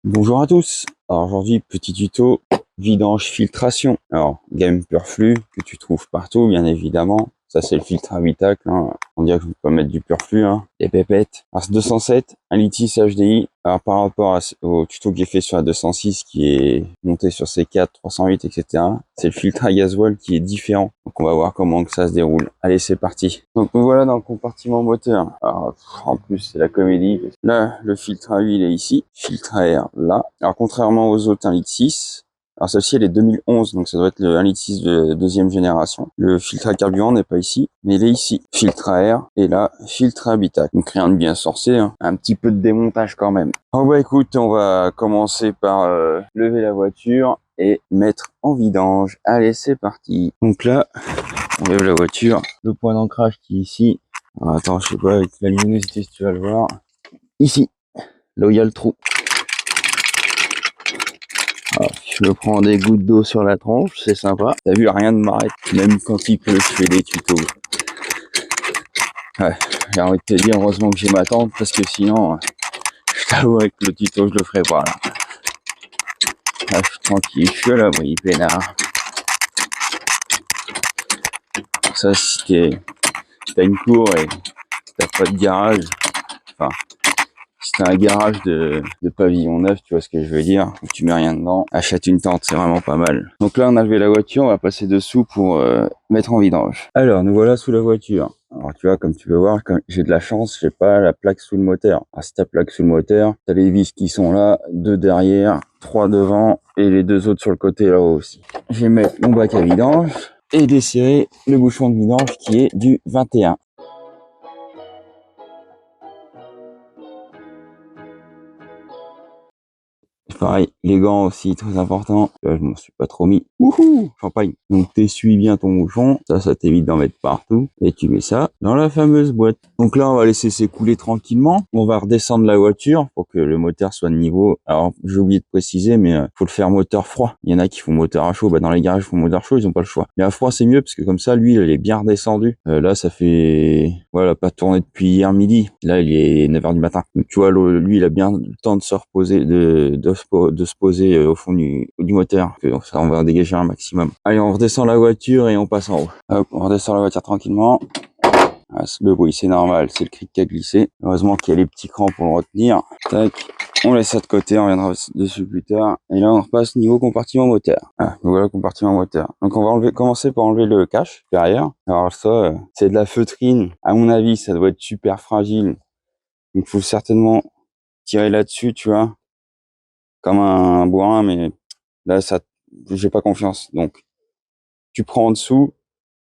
Bonjour à tous. Alors aujourd'hui, petit tuto vidange filtration. Alors, gamme Purflux que tu trouves partout, bien évidemment. Ça, c'est le filtre habitacle. On dirait que je peux mettre du Purflux, des pépettes. Alors, c'est 207, un litis HDI. Alors, par rapport au tuto que j'ai fait sur la 206, qui est monté sur C4, 308, etc., c'est le filtre à gasoil qui est différent. Donc, on va voir comment que ça se déroule. Allez, c'est parti. Donc, nous voilà dans le compartiment moteur. Alors, en plus, c'est la comédie. Là, le filtre à huile est ici. Filtre à air, là. Alors, contrairement aux autres 1,6 litre, alors celle-ci elle est 2011, donc ça doit être le 1,6 litre de deuxième génération. Le filtre à carburant n'est pas ici, mais il est ici. Filtre à air, et là, filtre à habitacle. Donc rien de bien sorcier, un petit peu de démontage quand même. Oh bah écoute, on va commencer par lever la voiture et mettre en vidange. Allez, c'est parti. Donc là, on lève la voiture. Le point d'ancrage qui est ici. Alors, attends, je sais pas avec la luminosité si tu vas le voir. Ici, là où il y a le trou. Alors, je me prends des gouttes d'eau sur la tronche, c'est sympa. T'as vu, rien ne m'arrête. Même quand il pleut, je fais des tutos. Ouais, j'ai envie de te dire, heureusement que j'ai ma tente, parce que sinon, je t'avoue, avec le tuto, je le ferai pas, là. Là, je suis tranquille, je suis à l'abri, peinard. Ça, si t'as une cour et t'as pas de garage, enfin, si t'as un garage de pavillon neuf, tu vois ce que je veux dire, où tu mets rien dedans, achète une tente, c'est vraiment pas mal. Donc là, on a levé la voiture, on va passer dessous pour mettre en vidange. Alors, nous voilà sous la voiture. Alors, tu vois, comme tu peux voir, j'ai de la chance, j'ai pas la plaque sous le moteur. Alors, si t'as plaque sous le moteur, t'as les vis qui sont là, 2 derrière, 3 devant, et les 2 autres sur le côté là-haut aussi. Je vais mettre mon bac à vidange et desserrer le bouchon de vidange qui est du 21. Pareil, les gants aussi, très important. Là, je m'en suis pas trop mis. Wouhou, champagne. Donc, t'essuies bien ton bouchon. Ça t'évite d'en mettre partout. Et tu mets ça dans la fameuse boîte. Donc là, on va laisser s'écouler tranquillement. On va redescendre la voiture pour que le moteur soit de niveau. Alors, j'ai oublié de préciser, mais faut le faire moteur froid. Il y en a qui font moteur à chaud. Bah, dans les garages, ils font moteur chaud, ils ont pas le choix. Mais à froid, c'est mieux parce que comme ça, l'huile, elle est bien redescendue. Là, ça fait, voilà, pas tourné depuis hier midi. Là, il est 9h du matin. Donc, tu vois, lui, il a bien le temps de se reposer, de se poser au fond du moteur, que ça, on va en dégager un maximum. Allez, on redescend la voiture et on passe en haut. Hop, on redescend la voiture tranquillement. Ah, le bruit, c'est normal, c'est le cric qui a glissé. Heureusement qu'il y a les petits crans pour le retenir. Tac, on laisse ça de côté, on reviendra dessus plus tard. Et là, on repasse niveau compartiment moteur. Ah, donc voilà le compartiment moteur. Donc on va commencer par enlever le cache derrière. Alors ça, c'est de la feutrine. À mon avis, ça doit être super fragile. Donc faut certainement tirer là-dessus, tu vois, comme un bourrin, mais là, ça, j'ai pas confiance. Donc, tu prends en dessous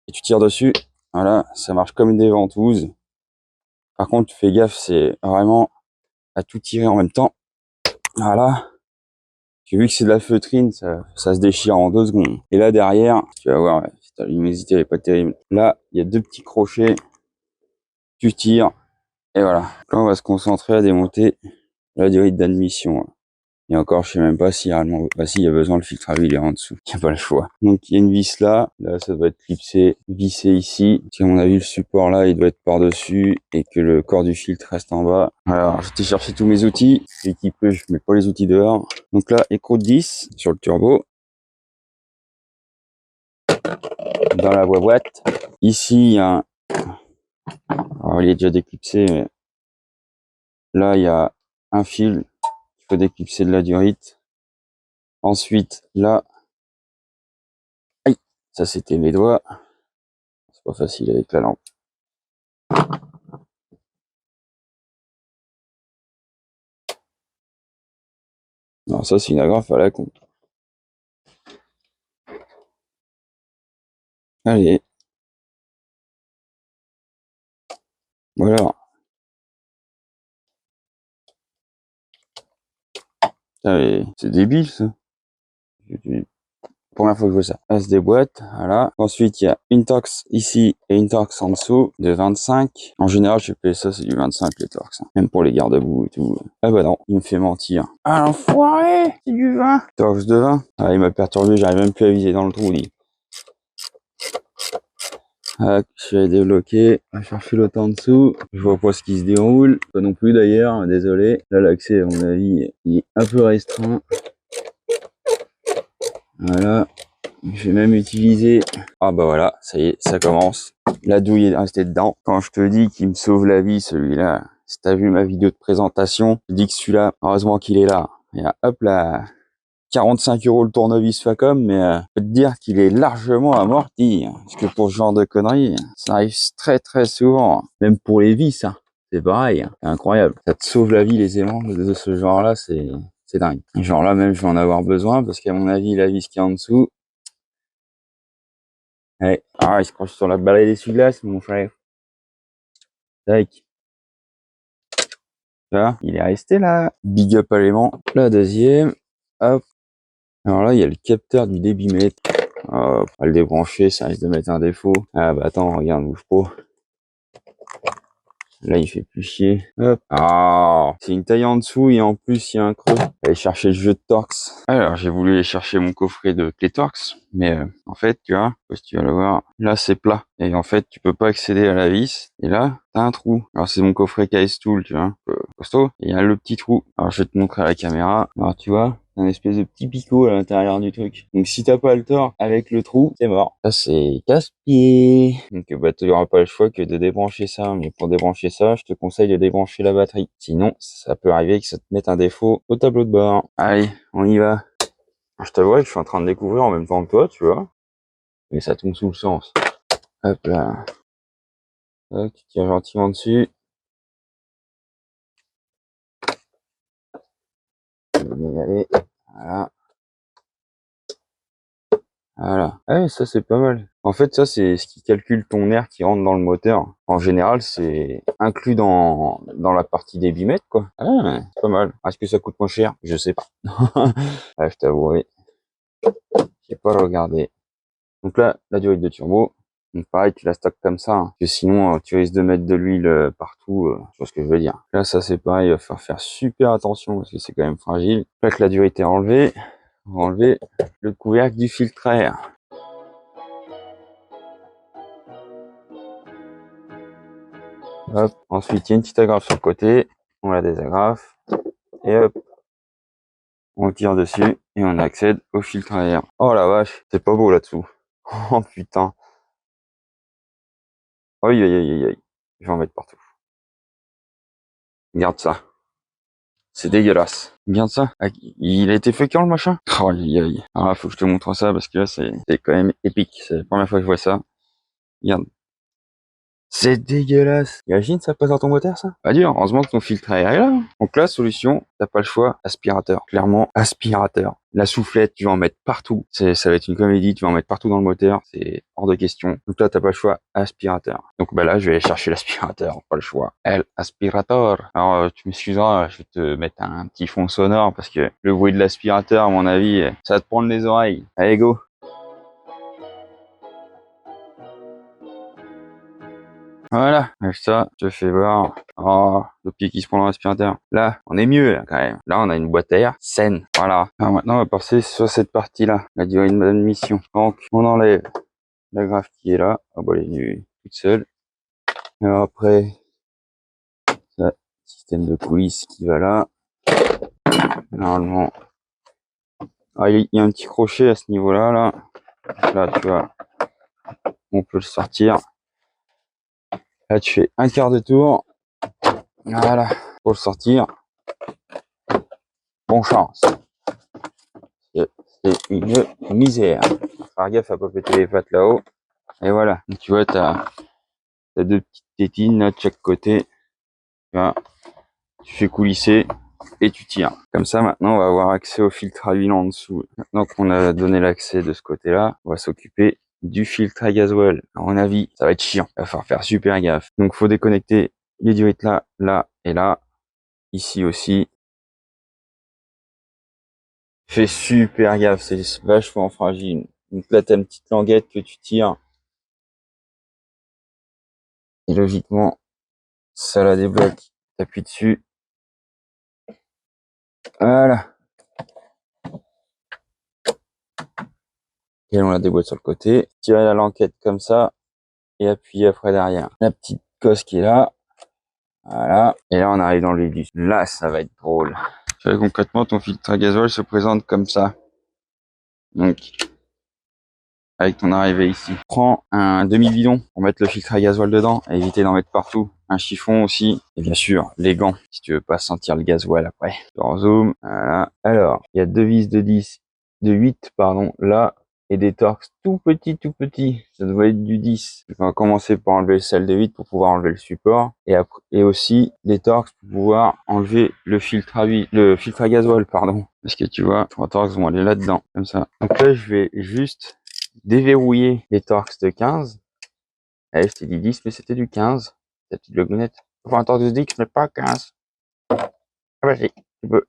et tu tires dessus. Voilà, ça marche comme des ventouses. Par contre, tu fais gaffe, c'est vraiment à tout tirer en même temps. Voilà. J'ai vu que c'est de la feutrine, ça se déchire en 2 secondes. Et là, derrière, tu vas voir, la luminosité, elle est pas terrible. Là, il y a 2 petits crochets. Tu tires. Et voilà. Là, on va se concentrer à démonter la durite d'admission. Et encore, je sais même pas si réellement, bah si, il y a besoin, le filtre à huile est en dessous. Il n'y a pas le choix. Donc, il y a une vis là. Là, ça doit être clipsé, vissé ici. Si on a vu le support là, il doit être par-dessus et que le corps du filtre reste en bas. Alors, j'étais chercher tous mes outils. Et qui peut, je mets pas les outils dehors. Donc là, écrou de 10 sur le turbo. Dans la boîte. Ici, il y a un, alors, il est déjà déclipsé, mais là, il y a un fil. Il faut déclipser de la durite. Ensuite, là, aïe, ça c'était mes doigts. C'est pas facile avec la lampe. Non, ça c'est une agrafe à la con. Allez, voilà. Allez, c'est débile ça. Première fois que je vois ça. Là, se déboîte, voilà. Ensuite, il y a une Torx ici et une Torx en dessous de 25. En général, je paye ça, c'est du 25 les Torx. Même pour les garde-boue et tout. Ah bah non, il me fait mentir. Ah l'enfoiré, c'est du 20. Torx de 20. Ah, il m'a perturbé, j'arrive même plus à viser dans le trou, dit. Ah, je suis allé débloquer, on va chercher l'autre en dessous. Je vois pas ce qui se déroule. Pas non plus d'ailleurs, désolé. Là, l'accès, à mon avis, il est un peu restreint. Voilà. Je vais même utiliser... Ah bah voilà, ça y est, ça commence. La douille est restée dedans. Quand je te dis qu'il me sauve la vie, celui-là, si t'as vu ma vidéo de présentation, je dis que celui-là, heureusement qu'il est là. Et là, hop là, 45 € le tournevis Facom, mais je peux te dire qu'il est largement amorti. Parce que pour ce genre de conneries, ça arrive très très souvent. Même pour les vis, ça, c'est pareil. C'est incroyable. Ça te sauve la vie, les aimants de ce genre-là, c'est dingue. Genre là, même, je vais en avoir besoin, parce qu'à mon avis, la vis qui est en dessous, ouais. Ah, il se croche sur la balai d'essuie-glace, mon frère. Tac. Tu vois, il est resté là. Big up à l'aimant. La deuxième. Hop. Alors là, il y a le capteur du débitmètre. Hop, on va le débrancher, ça risque de mettre un défaut. Ah bah attends, regarde, bouge pas. Là, il fait plus chier. Hop. Ah, c'est une taille en dessous et en plus, il y a un creux. Aller chercher le jeu de Torx. Alors, j'ai voulu aller chercher mon coffret de clé Torx, mais en fait, tu vois, si tu vas le voir, là, c'est plat. Et en fait, tu peux pas accéder à la vis. Et là, t'as un trou. Alors, c'est mon coffret KS Tool, tu vois, costaud. Et il y a le petit trou. Alors, je vais te montrer à la caméra. Alors, tu vois, un espèce de petit picot à l'intérieur du truc. Donc si t'as pas le tort avec le trou, c'est mort. Ça c'est casse-pied. Donc bah tu n'auras pas le choix que de débrancher ça. Mais pour débrancher ça, je te conseille de débrancher la batterie. Sinon, ça peut arriver que ça te mette un défaut au tableau de bord. Allez, on y va. Je t'avoue que je suis en train de découvrir en même temps que toi, tu vois. Mais ça tombe sous le sens. Hop là. Hop, tu tires gentiment dessus. On va bien y aller. Voilà. Voilà. Ah ouais, ça c'est pas mal. En fait, ça c'est ce qui calcule ton air qui rentre dans le moteur. En général, c'est inclus dans la partie des bimètres, quoi. Ah ouais, c'est pas mal. Est-ce que ça coûte moins cher? Je sais pas. Ah, je t'avouerai, j'ai pas regardé. Donc là, la durite de turbo. Donc pareil, tu la stockes comme ça, hein. Parce que sinon, tu risques de mettre de l'huile partout. Tu vois ce que je veux dire. Là, ça c'est pareil, il va falloir faire super attention parce que c'est quand même fragile. Là que la durite est enlevée, on va enlever le couvercle du filtre à air. Hop. Ensuite, il y a une petite agrafe sur le côté. On la désagrafe. Et hop, on tire dessus et on accède au filtre à air. Oh la vache, c'est pas beau là-dessous. Oh putain. Aïe aïe aïe aïe aïe. Je vais en mettre partout. Regarde ça. C'est dégueulasse. Regarde ça. Ah, il a été fait quand le machin? Oh aïe aïe aïe. Alors là, faut que je te montre ça parce que là, c'est quand même épique. C'est la première fois que je vois ça. Regarde. C'est dégueulasse. Imagine, ça passe dans ton moteur, ça? Pas dur. Heureusement que ton filtre à air est là. Donc la solution, t'as pas le choix. Aspirateur. Clairement, aspirateur. La soufflette, tu vas en mettre partout. Ça va être une comédie. Tu vas en mettre partout dans le moteur. C'est hors de question. Donc là, t'as pas le choix. Aspirateur. Donc bah là, je vais aller chercher l'aspirateur. Pas le choix. El aspirateur. Alors, tu m'excuseras, je vais te mettre un petit fond sonore parce que le bruit de l'aspirateur, à mon avis, ça va te prendre les oreilles. Allez, go. Voilà, avec ça, je te fais voir. Oh, le pied qui se prend dans l'aspirateur. Là, on est mieux, là, quand même. Là, on a une boîte à air saine. Voilà. Alors maintenant, on va passer sur cette partie-là. La durée de bonne mission. Donc, on enlève la graffe qui est là. Ah bah, elle est venue toute seule. Et après, ça, système de coulisses qui va là. Normalement. Ah, il y a un petit crochet à ce niveau-là, là. Là, tu vois, on peut le sortir. Là, tu fais un quart de tour. Voilà. Pour le sortir. Bon chance. C'est une misère. Faire gaffe à pas péter les pattes là-haut. Et voilà. Donc, tu vois, t'as deux petites tétines là de chaque côté. Là, tu fais coulisser et tu tires. Comme ça, maintenant, on va avoir accès au filtre à huile en dessous. Maintenant qu'on a donné l'accès de ce côté-là, on va s'occuper du filtre à gasoil. À mon avis, ça va être chiant. Il va falloir faire super gaffe. Donc, faut déconnecter les durites là, là et là. Ici aussi. Fais super gaffe, c'est vachement fragile. Donc là, t'as une petite languette que tu tires. Et logiquement, ça la débloque. T'appuies dessus. Voilà. Et on la déboîte sur le côté. Tirer la languette comme ça. et appuyer après derrière. La petite cosse qui est là. Voilà. Et là, on arrive dans le vif du sujet. Là, ça va être drôle. Tu vois, concrètement, ton filtre à gasoil se présente comme ça. Donc, avec ton arrivée ici. Prends un demi-bidon pour mettre le filtre à gasoil dedans et éviter d'en mettre partout. Un chiffon aussi. Et bien sûr, les gants, si tu veux pas sentir le gasoil après. Je zoom. Voilà. Alors, il y a deux vis de 10, de 8, pardon, là. Et des torx tout petits, tout petits. Ça doit être du 10. On va commencer par enlever le celle de 8 pour pouvoir enlever le support. Et après, et aussi des torx pour pouvoir enlever le filtre à huile, le filtre à gasoil, pardon. Parce que tu vois, 3 torx vont aller là-dedans. Comme ça. Donc là, je vais juste déverrouiller les torx de 15. Allez, je t'ai dit 10, mais c'était du 15. La petite logonette. Enfin, un torx de 10, mais pas 15. Ah, vas-y, tu peux.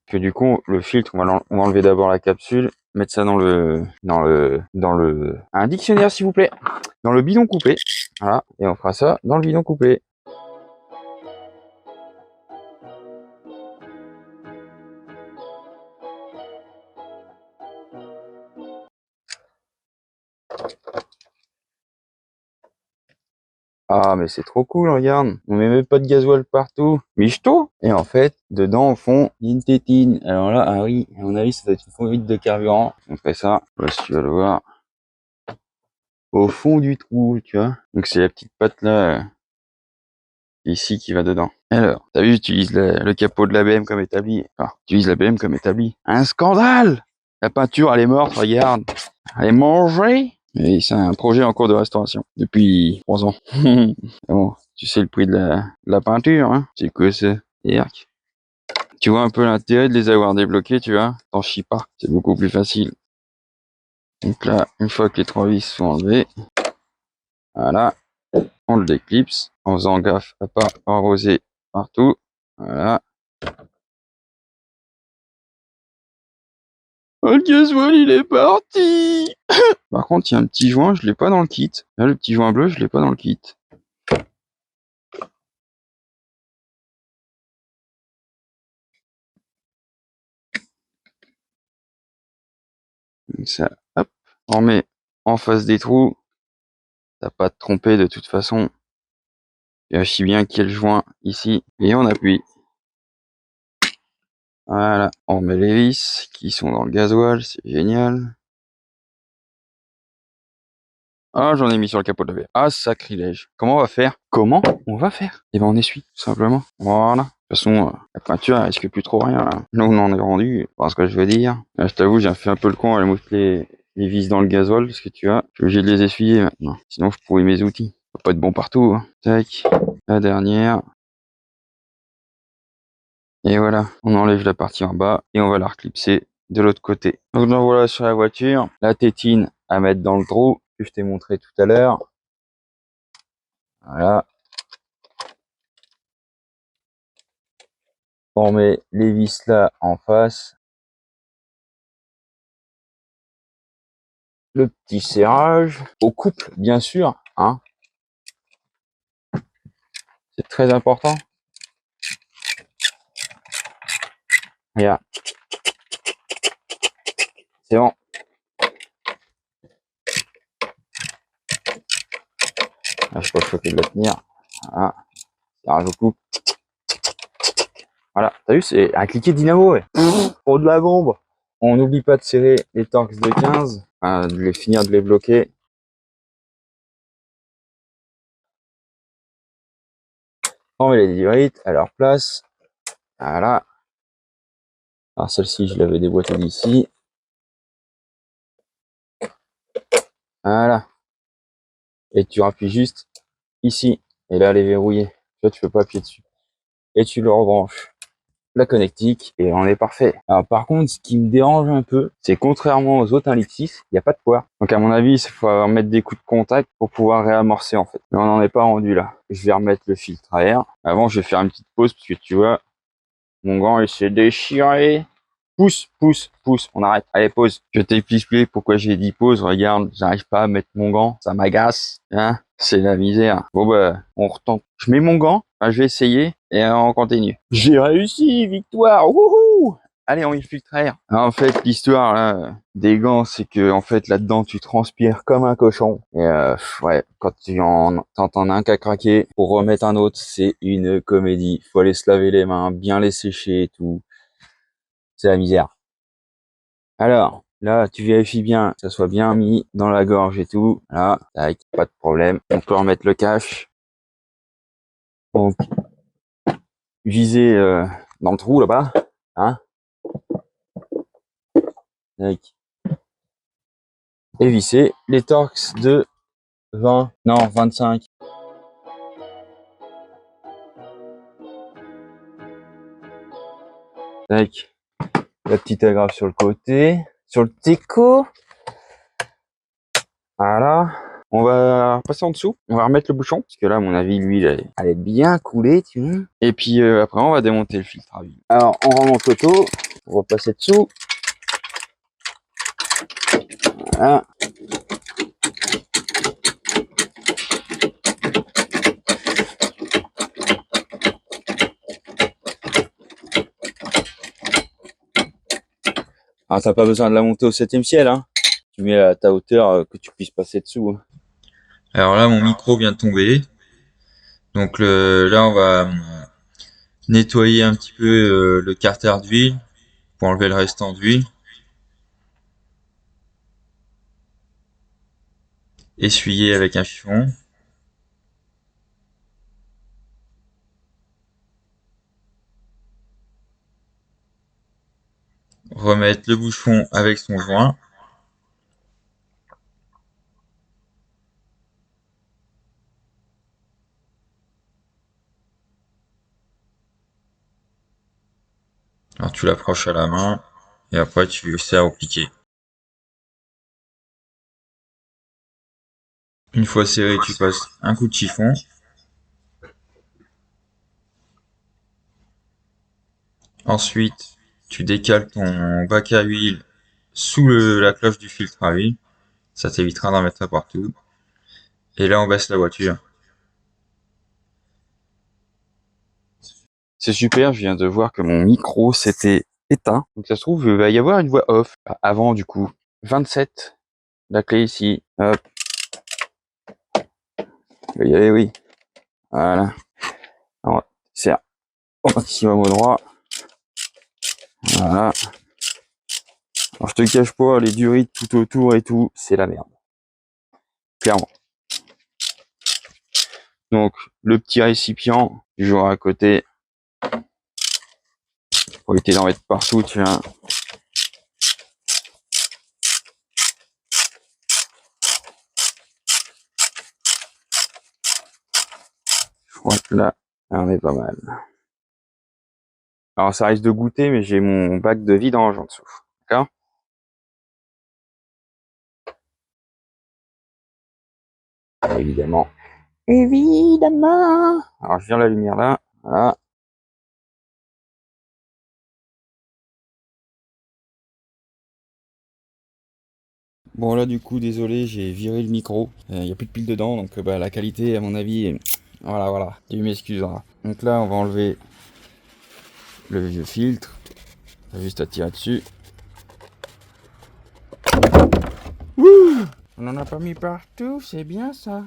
Que du coup, le filtre, on va enlever d'abord la capsule, mettre ça dans un dictionnaire, s'il vous plaît, dans le bidon coupé. Voilà. Et on fera ça dans le bidon coupé. Ah, mais c'est trop cool, regarde. On met même pas de gasoil partout. Michto! Et en fait, dedans, au fond, il y a une tétine. Alors là, ah oui, à mon avis, ça doit être une fonte de carburant. On fait ça. Là, si tu vas le voir. Au fond du trou, tu vois. Donc, c'est la petite patte là, ici, qui va dedans. Alors, t'as vu, j'utilise le capot de la BM comme établi. Enfin, j'utilise la BM comme établi. Un scandale! La peinture, elle est morte, regarde. Elle est mangée. Et c'est un projet en cours de restauration depuis 3 ans. Bon, tu sais le prix de la peinture, hein? C'est quoi ça? Erk. Tu vois un peu l'intérêt de les avoir débloqués, tu vois? T'en chies pas. C'est beaucoup plus facile. Donc là, une fois que les 3 vis sont enlevées, voilà, on le déclipse en faisant gaffe à pas arroser partout. Voilà. Oh, le gasoil, il est parti! Par contre, il y a un petit joint, je l'ai pas dans le kit. Là, le petit joint bleu, je l'ai pas dans le kit. Donc ça, hop, on met en face des trous. T'as pas à te tromper de toute façon. Vérifie bien qu'il y a le joint ici. Et on appuie. Voilà. On met les vis qui sont dans le gasoil. C'est génial. Ah, j'en ai mis sur le capot de la V. Ah, sacrilège. Comment on va faire? Comment on va faire? Eh ben, on essuie, tout simplement. Voilà. De toute façon, la peinture, elle risque plus trop rien, là. Là, on en est rendu. Parce que je veux dire. Là, je t'avoue, j'ai fait un peu le con à mettre les vis dans le gasoil, parce que tu vois, je suis obligé de les essuyer maintenant. Sinon, je pourris mes outils. Faut pas être bon partout, hein. Tac. La dernière. Et voilà. On enlève la partie en bas et on va la reclipser de l'autre côté. Donc, là, voilà sur la voiture. La tétine à mettre dans le trou que je t'ai montré tout à l'heure. Voilà. On met les vis là en face. Le petit serrage. Au couple, bien sûr, hein. C'est très important. Regarde. C'est bon. Là, je peux choquer de la tenir. Voilà. Serrage au couple. Voilà. T'as vu, c'est un cliquet dynamo, ouais. Pour de la bombe. On n'oublie pas de serrer les torx de 15. De les finir de les bloquer. On met les hybrides à leur place. Voilà. Alors celle-ci, je l'avais déboîtée d'ici. Voilà. Et tu appuies juste ici. Et là, elle est verrouillée. Tu vois, tu peux pas appuyer dessus. Et tu le rebranches. La connectique et on est parfait. Alors par contre, ce qui me dérange un peu, c'est contrairement aux autres 1,6 L, il n'y a pas de poire. Donc à mon avis, il faut mettre des coups de contact pour pouvoir réamorcer en fait. Mais on n'en est pas rendu là. Je vais remettre le filtre à air. Avant, je vais faire une petite pause parce que tu vois, mon gant il s'est déchiré. Pousse, pousse, pousse, on arrête. Allez, pause. Je t'explique pourquoi j'ai dit pause. Regarde, j'arrive pas à mettre mon gant. Ça m'agace. Hein? C'est la misère. Bon, bah, on retente. Je mets mon gant. Enfin, je vais essayer et on continue. J'ai réussi, victoire. Wouhou! allez, on y filtraire. Alors, en fait, l'histoire là, des gants, c'est que en fait là-dedans, tu transpires comme un cochon. Et ouais, quand t'entends un cas craquer, pour remettre un autre, c'est une comédie. Faut aller se laver les mains, bien les sécher et tout. C'est la misère. Alors, là, tu vérifies bien que ça soit bien mis dans la gorge et tout. Là, tac, pas de problème. On peut remettre le cache. Donc, viser dans le trou là-bas. Hein, tac. Et visser les Torx de 20, non, 25. Tac. La petite agrafe sur le côté. Sur le teco. Voilà. On va passer en dessous. On va remettre le bouchon. Parce que là, à mon avis, l'huile, elle est bien coulée, tu vois. Et puis, après, on va démonter le filtre à huile. Alors, on remonte l'auto. On va passer dessous. Voilà. Ah, t'as pas besoin de la monter au 7e ciel, hein. Tu mets à ta hauteur que tu puisses passer dessous. Hein. Alors là, mon micro vient de tomber. Donc là, on va nettoyer un petit peu le carter d'huile pour enlever le restant d'huile. Essuyer avec un chiffon. Remettre le bouchon avec son joint. Alors tu l'approches à la main et après tu serres au piquet. Une fois serré, tu passes un coup de chiffon. Ensuite, tu décales ton bac à huile sous la cloche du filtre à huile. Ça t'évitera d'en mettre partout. Et là, on baisse la voiture. C'est super, je viens de voir que mon micro s'était éteint. Donc ça se trouve, il va y avoir une voix off. Avant, du coup, 27. La clé ici. Hop. Il va y aller, oui. Voilà. Alors, serre au maximum au droit. Voilà. Alors, je te cache pas, les durites tout autour et tout, c'est la merde. Clairement. Donc, le petit récipient, toujours à côté. Pour éviter d'en mettre partout, tu vois. Je crois que là, on est pas mal. Alors, ça risque de goûter, mais j'ai mon bac de vidange en dessous. D'accord? Évidemment. Évidemment. Alors, je viens la lumière là. Voilà. Bon là du coup désolé j'ai viré le micro, il n'y a plus de pile dedans donc la qualité à mon avis, voilà, tu m'excuseras. Donc là on va enlever le vieux filtre, t'as juste à tirer dessus. Wouh, on en a pas mis partout, c'est bien ça.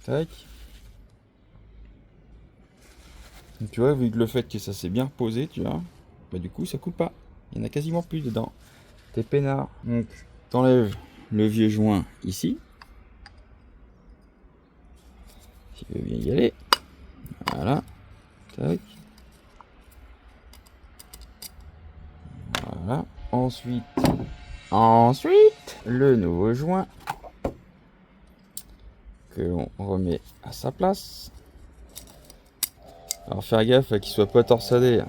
Tac. Donc, tu vois vu que le fait que ça s'est bien reposé tu vois, du coup ça coule pas, il y en a quasiment plus dedans. T'es peinard. Donc t'enlèves le vieux joint ici. Si tu veux bien y aller. Voilà. Tac. Voilà. Ensuite, le nouveau joint que l'on remet à sa place. Alors faire gaffe qu'il soit pas torsadé.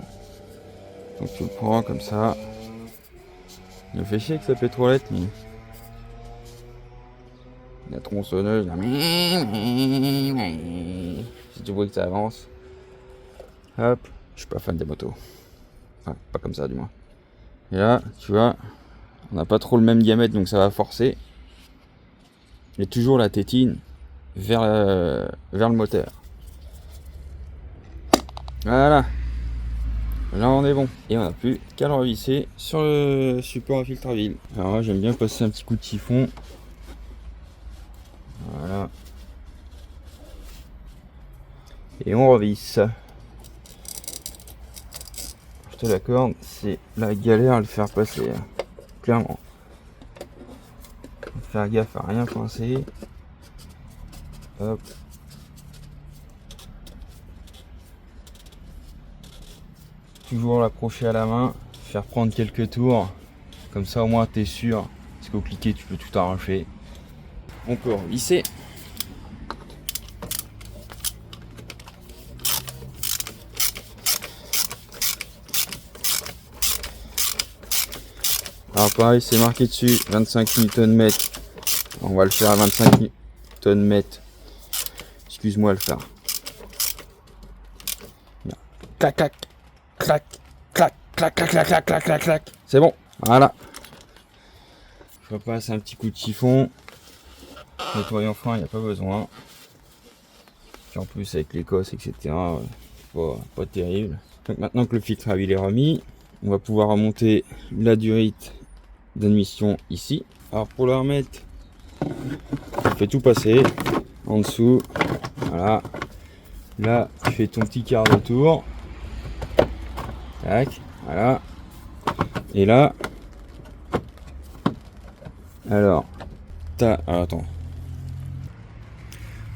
Donc tu le prends comme ça. Il me fait chier que sa pétrolette. La tronçonneuse. Là. Si tu vois que ça avance. Hop. Je suis pas fan des motos. Enfin, pas comme ça du moins. Et là, tu vois, on n'a pas trop le même diamètre donc ça va forcer. Et toujours la tétine vers le moteur. Voilà. Là on est bon. Et on n'a plus qu'à le revisser sur le support à filtre à huile. Alors là j'aime bien passer un petit coup de chiffon. Voilà. Et on revisse. Je te l'accorde, c'est la galère à le faire passer. Clairement. Faire gaffe à rien coincer. Hop. Toujours l'approcher à la main, faire prendre quelques tours, comme ça au moins tu es sûr, parce qu'au cliquet tu peux tout arracher. On peut revisser. Alors pareil, c'est marqué dessus 25 Nm. On va le faire à 25 Nm. Excuse-moi le faire. Clac clac clac clac clac clac clac clac clac clac clac. C'est bon. Voilà. Je repasse un petit coup de chiffon. Nettoyant fin, il n'y a pas besoin. Puis en plus avec l'Écosse, etc. Pas terrible. Donc maintenant que le filtre à huile est remis, on va pouvoir remonter la durite d'admission ici. Alors pour le remettre, tu fais tout passer en dessous. Voilà. Là, tu fais ton petit quart de tour. Tac, voilà. Et là, alors, attends.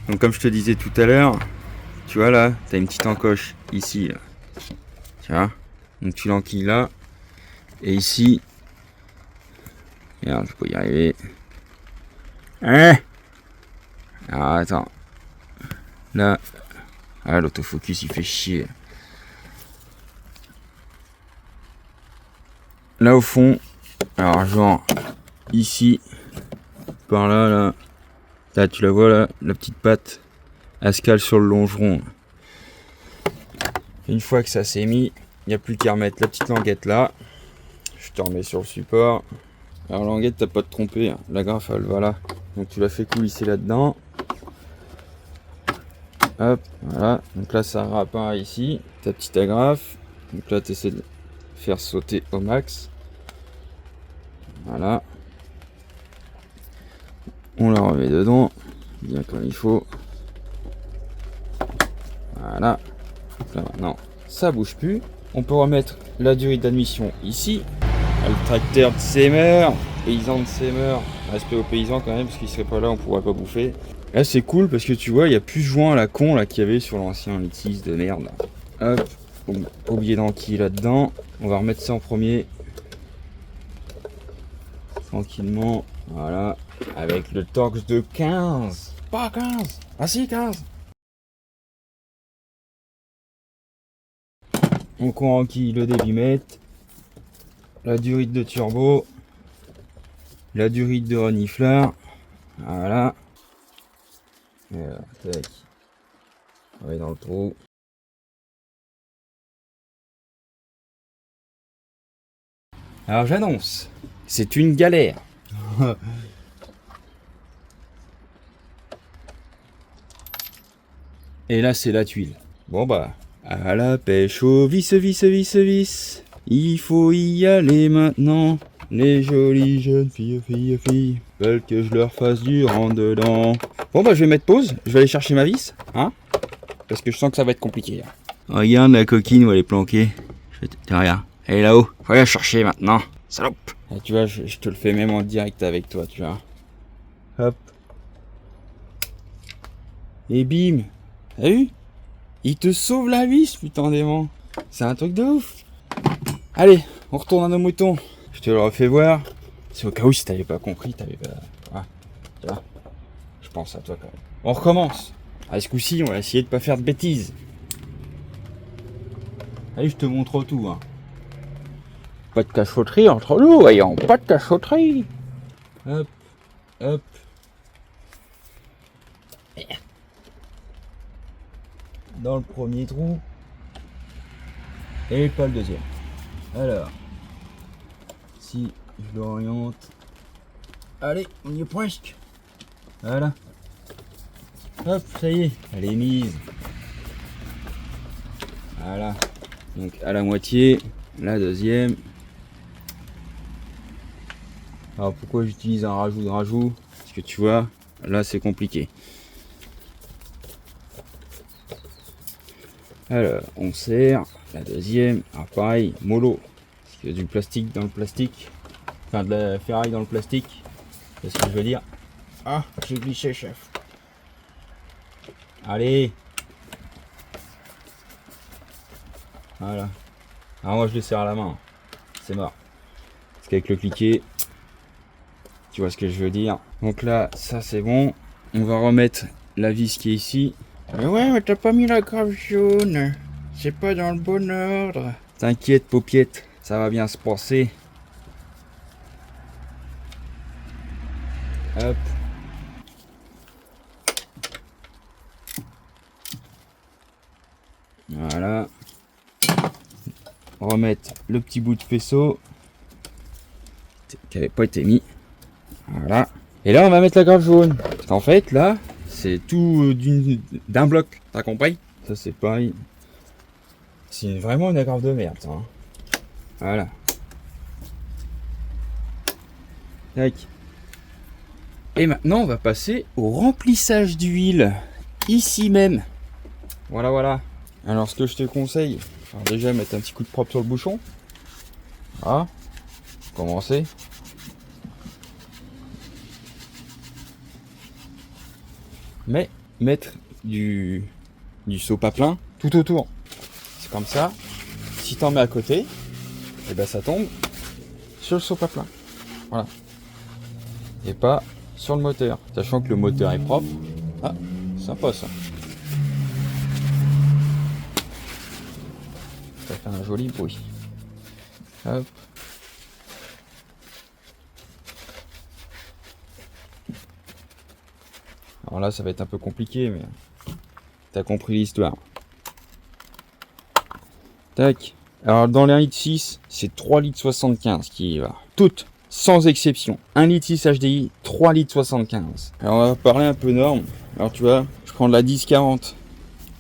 Donc comme je te disais tout à l'heure, tu vois là, t'as une petite encoche ici, là. Tu vois. Donc tu l'enquilles là. Et ici, regarde, je peux y arriver. Hein? Alors attends. Là, l'autofocus il fait chier. Là au fond, alors genre ici, par là, là, là tu la vois là, la petite patte, elle se cale sur le longeron. Une fois que ça s'est mis, il n'y a plus qu'à remettre la petite languette là. Je te remets sur le support. Alors languette, t'as pas de tromper, hein. La graffe elle va là. Donc tu la fais coulisser là-dedans. Hop, voilà. Donc là ça apparaît ici, ta petite agrafe. Donc là tu essaies de faire sauter au max. Voilà. On la remet dedans, bien comme il faut. Voilà. Donc là maintenant, ça bouge plus. On peut remettre la durée d'admission ici. Le tracteur de Seymour, paysan de Seymour. Respect aux paysans quand même, parce qu'ils seraient pas là, on pourrait pas bouffer. Là c'est cool parce que tu vois, il n'y a plus ce joint à la con là qu'il y avait sur l'ancien Litis de merde. Là. Hop, oublié d'enquiller là-dedans. On va remettre ça en premier. Tranquillement, voilà. Avec le torx de 15. Pas 15. Ah si, 15. Donc on enquille le débitmètre. La durite de turbo. La durite de renifleur. Voilà. Et là, tac. On va dans le trou. Alors j'annonce, c'est une galère. Et là c'est la tuile. Bon bah, à la pêche au vis, vis, vis, vis. Il faut y aller maintenant. Les jolies jeunes filles veulent que je leur fasse du rentre dedans. Bon bah je vais mettre pause, je vais aller chercher ma vis, hein. Parce que je sens que ça va être compliqué. Regarde la coquine où elle est planquée. Regarde, elle est là-haut. Faut aller la chercher maintenant. Salope. Et tu vois, je te le fais même en direct avec toi, tu vois. Hop. Et bim. T'as vu? Il te sauve la vis, putain d'aimant. C'est un truc de ouf. Allez, on retourne à nos moutons. Je te le refais voir. C'est au cas où si t'avais pas compris, t'avais pas... Ah, tu vois. Je pense à toi quand même. On recommence. À ce coup-ci, on va essayer de pas faire de bêtises. Allez, je te montre tout, hein. Pas de cachotterie entre nous, voyons. Pas de cachotterie. Hop, hop. Dans le premier trou. Et pas le deuxième. Alors. Si je l'oriente. Allez, on y est presque. Voilà. Hop, ça y est. Elle est mise. Voilà. Donc à la moitié, la deuxième. Alors pourquoi j'utilise un rajout de rajout? Parce que tu vois, là c'est compliqué. Alors on serre la deuxième. Alors pareil, mollo. Parce qu'il y a du plastique dans le plastique. Enfin de la ferraille dans le plastique. C'est ce que je veux dire. Ah, j'ai glissé, chef. Allez. Voilà. Alors moi je le serre à la main. C'est mort. Parce qu'avec le cliquet, tu vois ce que je veux dire. Donc là, ça c'est bon. On va remettre la vis qui est ici. Ouais, mais t'as pas mis la grave jaune. C'est pas dans le bon ordre. T'inquiète, paupiette. Ça va bien se passer. Hop. Voilà. Remettre le petit bout de faisceau qui n'avait pas été mis. Voilà. Et là, on va mettre la grave jaune. Parce qu'en fait, là, c'est tout d'un bloc. T'as compris? Ça, c'est pareil. C'est vraiment une agrafe de merde, ça. Hein. Voilà. Tac. Et maintenant, on va passer au remplissage d'huile. Ici même. Voilà, voilà. Alors, ce que je te conseille, alors déjà, mettre un petit coup de propre sur le bouchon. Voilà. Commencer. Mais mettre du seau pas plein tout autour. C'est comme ça. Si t'en mets à côté, et ben ça tombe sur le seau pas plein. Voilà. Et pas sur le moteur. Sachant que le moteur est propre. Ah, sympa ça. Ça fait un joli bruit. Hop. Alors là, ça va être un peu compliqué, mais t'as compris l'histoire. Tac. Alors dans les 1,6 litre, c'est 3,75 litres qui y va. Toutes, sans exception. 1,6 litre HDI, 3,75 litres. Alors on va parler un peu normes. Alors tu vois, je prends de la 1040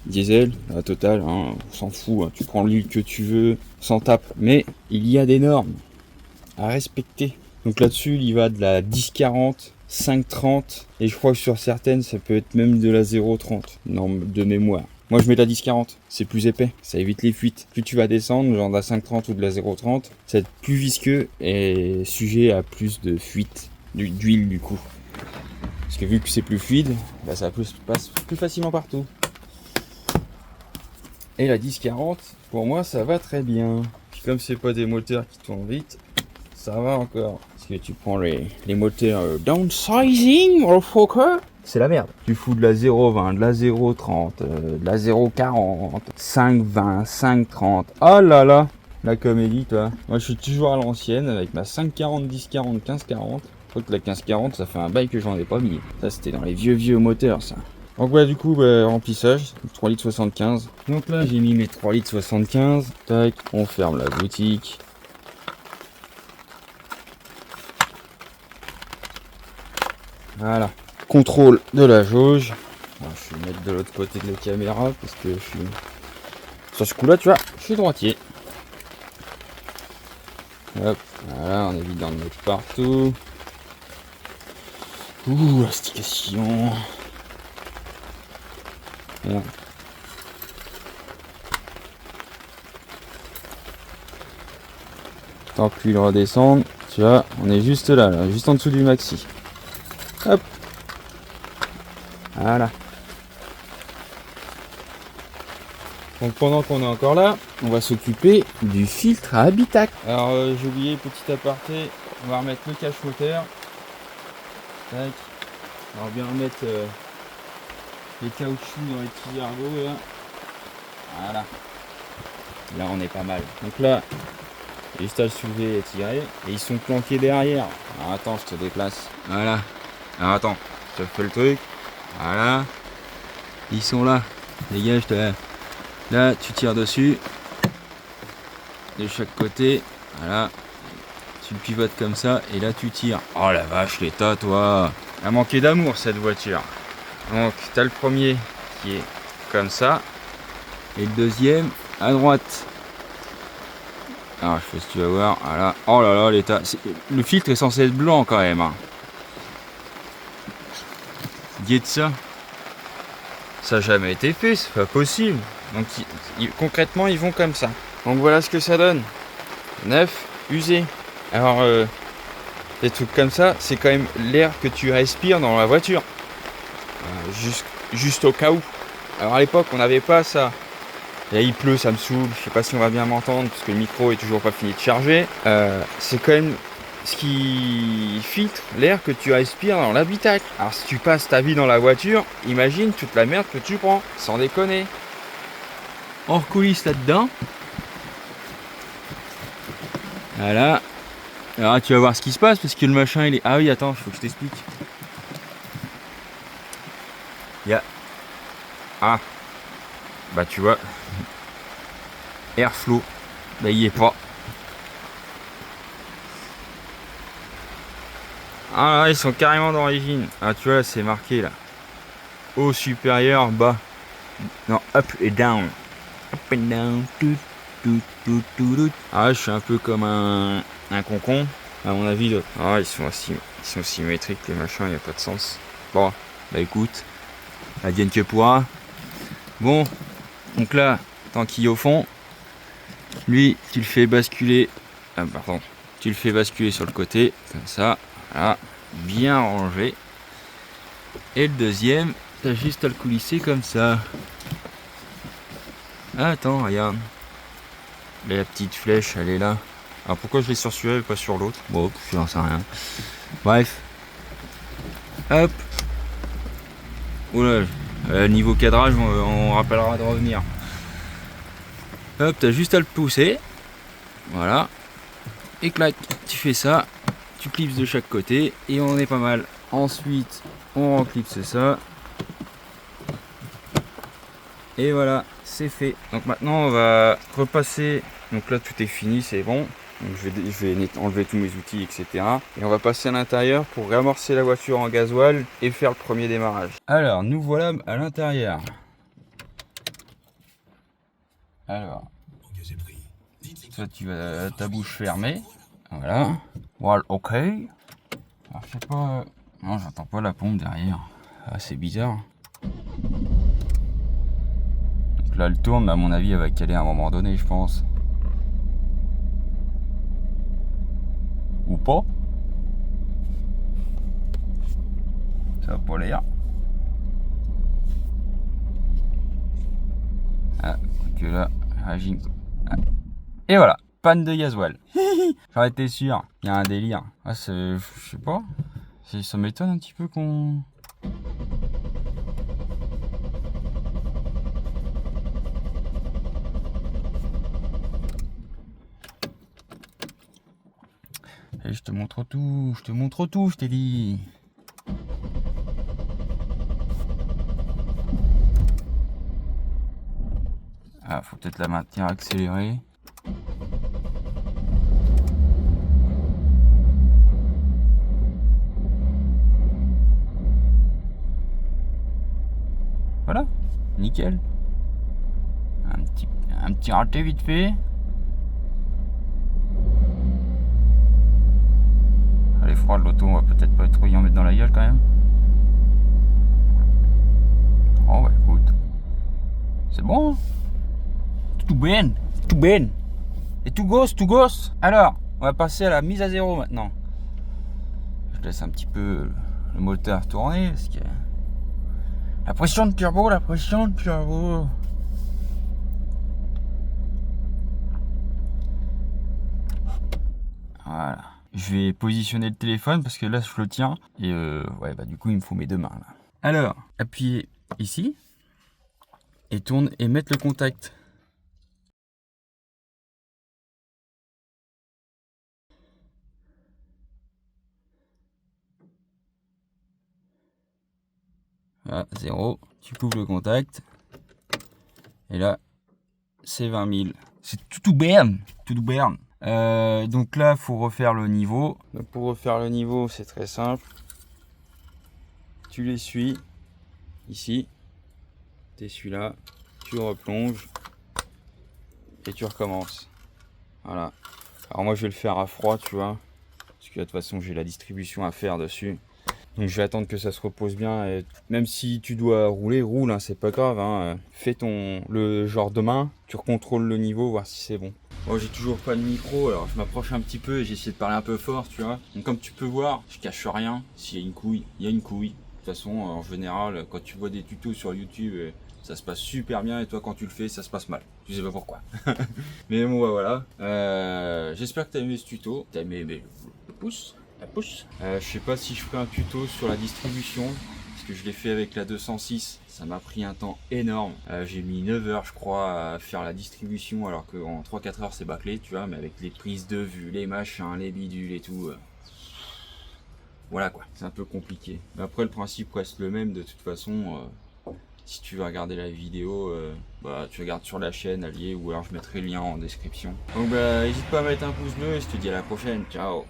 diesel, la totale, hein, on s'en fout. Hein. Tu prends l'huile que tu veux, sans tape. Mais il y a des normes à respecter. Donc là-dessus, il y va de la 1040, 5,30 et je crois que sur certaines, ça peut être même de la 0,30, norme de mémoire. Moi, je mets de la 1040, c'est plus épais, ça évite les fuites. Plus tu vas descendre, genre de la 5,30 ou de la 0,30, ça va être plus visqueux et sujet à plus de fuite d'huile du coup. Parce que vu que c'est plus fluide, bah, ça passe plus facilement partout. Et la 1040, pour moi, ça va très bien. Puis comme c'est pas des moteurs qui tournent vite, ça va encore. Parce que tu prends les moteurs downsizing, motherfucker, c'est la merde. Tu fous de la 0,20, de la 0,30, de la 0,40, 5,20, 5,30. Oh là là, la comédie, toi. Moi, je suis toujours à l'ancienne avec ma 5,40, 10,40, 15,40. Je crois que la 15,40, ça fait un bail que j'en ai pas mis. Ça, c'était dans les vieux moteurs, ça. Donc ouais, du coup, remplissage, 3,75 litres. Donc là, j'ai mis mes 3,75 litres. Tac, on ferme la boutique. Voilà. Contrôle de la jauge. Alors, je vais mettre de l'autre côté de la caméra parce que je suis... Sur ce coup-là, tu vois, je suis droitier. Hop, voilà, on évite d'en mettre partout. Ouh, l'astication. Voilà. Tant que l'huile redescende, tu vois, on est juste là, juste en dessous du maxi. Hop. Voilà. Donc pendant qu'on est encore là, on va s'occuper du filtre à habitacle. Alors j'ai oublié, petit aparté, on va remettre le cache-moteur. Tac. On va bien remettre les caoutchoucs dans les petits ergots là. Voilà. Là on est pas mal. Donc là, juste à le soulever et tirer. Et ils sont planqués derrière. Alors attends, je te déplace. Voilà. Alors attends, je te fais le truc. Voilà. Ils sont là. Dégage-toi. Là, tu tires dessus. De chaque côté. Voilà. Tu le pivotes comme ça. Et là, tu tires. Oh la vache, l'état, toi. Elle a manqué d'amour, cette voiture. Donc, tu as le premier qui est comme ça. Et le deuxième à droite. Alors, je sais pas si tu vas voir. Voilà. Oh là là, l'état. Le filtre est censé être blanc quand même. Hein. Guette ça. Ça n'a jamais été fait, c'est pas possible. Donc concrètement, ils vont comme ça. Donc voilà ce que ça donne. Neuf, usé. Alors, des trucs comme ça, c'est quand même l'air que tu respires dans la voiture. Juste au cas où. Alors à l'époque, on n'avait pas ça. Et là, il pleut, ça me saoule. Je sais pas si on va bien m'entendre parce que le micro est toujours pas fini de charger. C'est quand même ce qui filtre l'air que tu respires dans l'habitacle. Alors si tu passes ta vie dans la voiture, imagine toute la merde que tu prends, sans déconner. On recoulisse là-dedans. Voilà. Alors tu vas voir ce qui se passe parce que le machin il est... Ah oui, attends, il faut que je t'explique. Il y a... Ah. Bah tu vois. Airflow. Bah il y est pas. Ah là, ils sont carrément d'origine. Ah tu vois, c'est marqué là. Haut, supérieur, bas. Non, up et down. Up and down. Ah, je suis un peu comme un concon. À mon avis, ah, ils sont symétriques, les machins, il n'y a pas de sens. Bon, bah écoute, advienne que pourra. Bon, donc là, tant qu'il est au fond, lui, tu le fais basculer. Ah, pardon. Tu le fais basculer sur le côté, comme ça. Voilà, bien rangé. Et le deuxième, t'as juste à le coulisser comme ça. Ah, attends, regarde. La petite flèche, elle est là. Alors pourquoi je l'ai sur celui-là et pas sur l'autre? Bon, je n'en sais rien. Bref. Hop. Oula, niveau cadrage, on rappellera de revenir. Hop, t'as juste à le pousser. Voilà. Et clac, tu fais ça. Tu clipses de chaque côté et on est pas mal. Ensuite, on reclipse ça. Et voilà, c'est fait. Donc maintenant, on va repasser. Donc là, tout est fini, c'est bon. Donc je vais enlever tous mes outils, etc. Et on va passer à l'intérieur pour réamorcer la voiture en gasoil et faire le premier démarrage. Alors, nous voilà à l'intérieur. Alors, toi tu vas ta bouche fermée. Voilà. Voilà, ok. Alors je sais pas. Non, j'entends pas la pompe derrière. Ah, c'est bizarre. Donc là, elle tourne, mais à mon avis, elle va caler à un moment donné, je pense. Ou pas. Ça va pas l'air. Ah, que là, régime. Ah. Et voilà, panne de gasoil. J'en étais sûr, il y a un délire. Ah, je sais pas. Ça m'étonne un petit peu qu'on... Et je te montre tout, je t'ai dit. Ah, faut peut-être la maintenir accélérée. Voilà, nickel. Un petit raté vite fait. Elle est froide l'auto, on va peut-être pas trop y en mettre dans la gueule quand même. Oh bah écoute. C'est bon. Tout bien, tout bien. Et tout gosse, tout gosse. Alors, on va passer à la mise à zéro maintenant. Je laisse un petit peu le moteur tourner parce que... La pression de turbo, la pression de turbo. Voilà. Je vais positionner le téléphone parce que là je le tiens. Et ouais, bah du coup il me faut mes deux mains là. Alors, appuyez ici. Et tourne et mettre le contact. Voilà, 0. Tu couvres le contact. Et là, c'est 20 000. C'est tout berne. Tout berne. Donc là, il faut refaire le niveau. Donc pour refaire le niveau, c'est très simple. Tu l'essuies ici. Tu essuies là. Tu replonges. Et tu recommences. Voilà. Alors moi je vais le faire à froid, tu vois. Parce que de toute façon j'ai la distribution à faire dessus. Donc je vais attendre que ça se repose bien. Et même si tu dois rouler, roule, hein, c'est pas grave. Hein. Fais le genre de main, tu recontrôles le niveau, voir si c'est bon. Bon, j'ai toujours pas de micro, alors je m'approche un petit peu et j'essaie de parler un peu fort, tu vois. Donc comme tu peux voir, je cache rien. S'il y a une couille, il y a une couille. De toute façon, en général, quand tu vois des tutos sur YouTube, ça se passe super bien, et toi quand tu le fais, ça se passe mal. Je sais pas pourquoi. Mais bon, bah, voilà. J'espère que t'as aimé ce tuto. T'as aimé le pouce, la pouce. Je sais pas si je ferai un tuto sur la distribution, parce que je l'ai fait avec la 206. Ça m'a pris un temps énorme. J'ai mis 9 heures, je crois, à faire la distribution, alors qu'en 3-4 heures c'est bâclé, tu vois, mais avec les prises de vue, les machins, les bidules et tout. Voilà quoi, c'est un peu compliqué. Mais après, le principe reste le même de toute façon. Si tu veux regarder la vidéo, bah tu regardes sur la chaîne alliée, ou alors je mettrai le lien en description. Donc bah n'hésite pas à mettre un pouce bleu et je te dis à la prochaine, ciao.